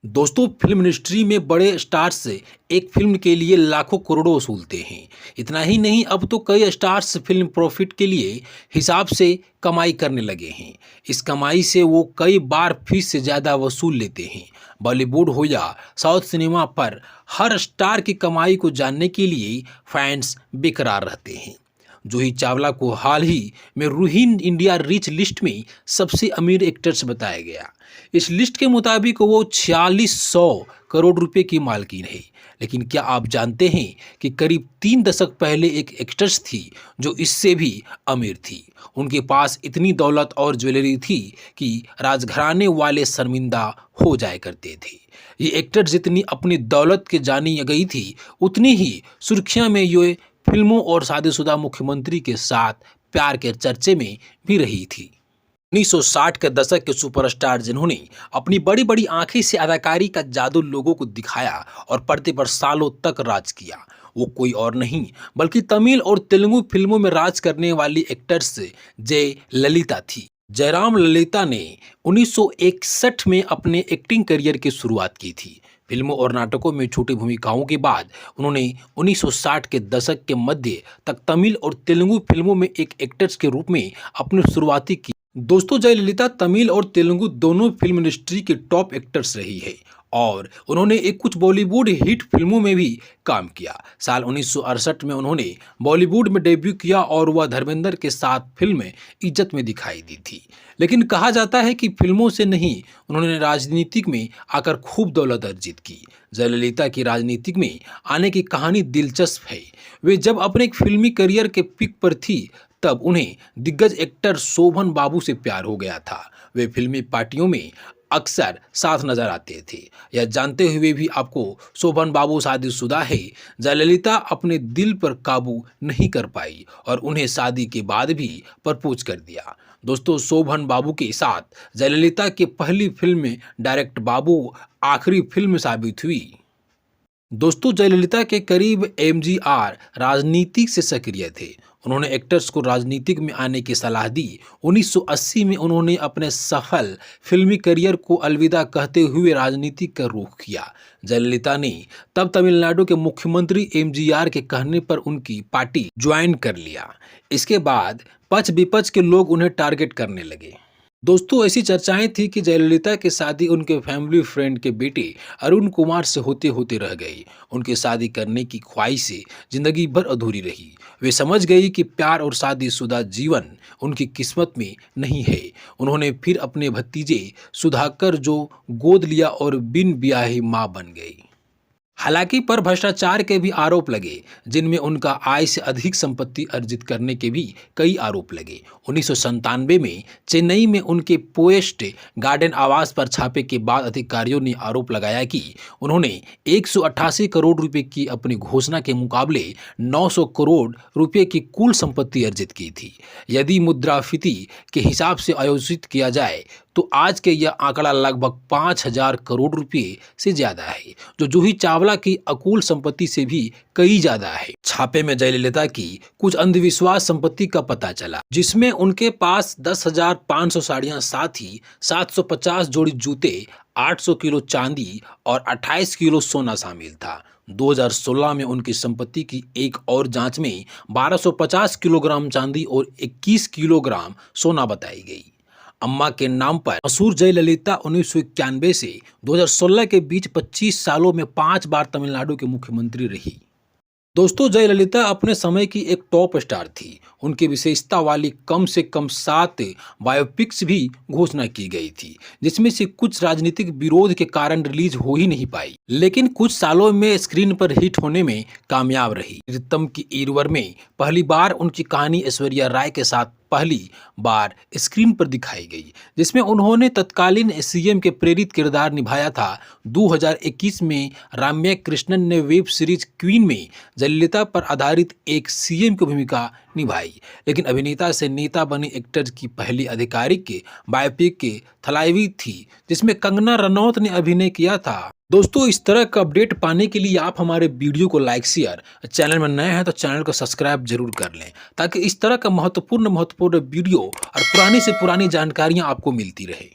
दोस्तों, film industry में बड़े स्टार्स एक फिल्म के लिए लाखों करोड़ों वसूलते हैं। इतना ही नहीं, अब तो कई स्टार्स फिल्म प्रॉफिट के लिए हिसाब से कमाई करने लगे हैं। इस कमाई से वो कई बार फीस से ज़्यादा वसूल लेते हैं। बॉलीवुड हो या साउथ सिनेमा पर हर स्टार की कमाई को जानने के लिए फैंस बेकरार रहते हैं। जूही चावला को हाल ही में रूहिन इंडिया रिच लिस्ट में सबसे अमीर एक्टर्स बताया गया। इस लिस्ट के मुताबिक वो 4600 करोड़ रुपए की मालकिन है। लेकिन क्या आप जानते हैं कि करीब 3 दशक पहले एक एक्ट्रेस थी जो इससे भी अमीर थी। उनके पास इतनी दौलत और ज्वेलरी थी कि राजघराने वाले शर्मिंदा हो जाया करते थे। ये एक्टर जितनी अपनी दौलत के जानी गई थी, उतनी ही सुर्खियां में ये फिल्मों और शादीशुदा मुख्यमंत्री के साथ प्यार के चर्चे में भी रही थी। 1960 के दशक के सुपरस्टार जिन्होंने अपनी बड़ी बड़ी आंखें से अदाकारी का जादू लोगों को दिखाया और पर्दे पर सालों तक राज किया, वो कोई और नहीं बल्कि तमिल और तेलुगु फिल्मों में राज करने वाली एक्ट्रेस जय ललिता थी। जयराम ललिता ने 1961 में अपने एक्टिंग करियर की शुरुआत की थी। फिल्मों और नाटकों में छोटी भूमिकाओं के बाद उन्होंने 1960 के दशक के मध्य तक तमिल और तेलुगु फिल्मों में एक एक्ट्रेस के रूप में अपनी शुरुआती की। दोस्तों, जयललिता तमिल और तेलुगु दोनों फिल्म इंडस्ट्री के टॉप एक्टर्स रही है और उन्होंने कुछ बॉलीवुड हिट फिल्मों में भी काम किया। साल 1968 में उन्होंने बॉलीवुड में डेब्यू किया और वह धर्मेंद्र के साथ फिल्म इज्जत में दिखाई दी थी। लेकिन कहा जाता है कि फिल्मों से नहीं, उन्होंने राजनीतिक में आकर खूब दौलत अर्जित की। जयललिता की राजनीतिक में आने की कहानी दिलचस्प है। वे जब अपने एक फिल्मी करियर के पीक पर थी, तब उन्हें दिग्गज एक्टर शोभन बाबू से प्यार हो गया था। वे फिल्मी पार्टियों में अक्सर साथ नजर आते थे। यह जानते हुए भी आपको शोभन बाबू शादीशुदा है, जयललिता अपने दिल पर काबू नहीं कर पाई और उन्हें शादी के बाद भी प्रपोज कर दिया। दोस्तों, शोभन बाबू के साथ जयललिता की पहली फिल्म में डायरेक्ट बाबू आखिरी फिल्म साबित हुई। दोस्तों, जयललिता के करीब एमजीआर राजनीति से सक्रिय थे। उन्होंने एक्टर्स को राजनीतिक में आने की सलाह दी। 1980 में उन्होंने अपने सफल फिल्मी करियर को अलविदा कहते हुए राजनीति का रुख किया। जयललिता ने तब तमिलनाडु के मुख्यमंत्री एमजीआर के कहने पर उनकी पार्टी ज्वाइन कर लिया। इसके बाद पक्ष विपक्ष के लोग उन्हें टारगेट करने लगे। दोस्तों, ऐसी चर्चाएं थी कि जयललिता की शादी उनके फैमिली फ्रेंड के बेटे अरुण कुमार से होते होते रह गई। उनकी शादी करने की ख्वाहिशें जिंदगी भर अधूरी रही। वे समझ गई कि प्यार और शादीशुदा जीवन उनकी किस्मत में नहीं है। उन्होंने फिर अपने भतीजे सुधाकर जो गोद लिया और बिन ब्याही मां बन गई। हालांकि पर भ्रष्टाचार के भी आरोप लगे, जिनमें उनका आय से अधिक संपत्ति अर्जित करने के भी कई आरोप लगे। 1997 में चेन्नई में उनके पोएस्ट गार्डन आवास पर छापे के बाद अधिकारियों ने आरोप लगाया कि उन्होंने 188 करोड़ रुपए की अपनी घोषणा के मुकाबले 900 करोड़ रुपए की कुल संपत्ति अर्जित की थी। यदि मुद्रास्फीति के हिसाब से आयोजित किया जाए तो आज के यह आंकड़ा लगभग 5000 करोड़ रुपए से ज्यादा है, जो जूही चावला की अकुल संपत्ति से भी कई ज्यादा है। छापे में जयललिता की कुछ अंधविश्वास संपत्ति का पता चला, जिसमें उनके पास 10,500 साड़ियां, साथ ही 750 जोड़ी जूते, 800 किलो चांदी और 28 किलो सोना शामिल था। 2016 में उनकी संपत्ति की एक और जांच में 1250 किलोग्राम चांदी और 21 किलोग्राम सोना बताई गई। अम्मा के नाम पर मशहूर जयललिता 1991 से 2016 के बीच 25 सालों में 5 बार तमिलनाडु के मुख्यमंत्री रही। दोस्तों, जयललिता अपने समय की एक टॉप स्टार थी। उनकी विशेषता वाली कम से कम 7 बायोपिक्स भी घोषणा की गई थी, जिसमें से कुछ राजनीतिक विरोध के कारण रिलीज हो ही नहीं पाई, लेकिन कुछ सालों में स्क्रीन पर हिट होने में कामयाब रही। रितम की ईरवर में पहली बार उनकी कहानी ऐश्वर्या राय के साथ पहली बार स्क्रीन पर दिखाई गई, जिसमें उन्होंने तत्कालीन सीएम के प्रेरित किरदार निभाया था। 2021 में राम्या कृष्णन ने वेब सीरीज क्वीन में जयललिता पर आधारित एक सीएम की भूमिका निभाई, लेकिन अभिनेता से नेता बने एक्टर की पहली आधिकारिक बायोपिक के थलाइवी थी, जिसमें कंगना रनौत ने अभिनय किया था। दोस्तों, इस तरह का अपडेट पाने के लिए आप हमारे वीडियो को लाइक, शेयर, चैनल में नए हैं तो चैनल को सब्सक्राइब जरूर कर लें, ताकि इस तरह का महत्वपूर्ण वीडियो और पुरानी से पुरानी जानकारियां आपको मिलती रहे।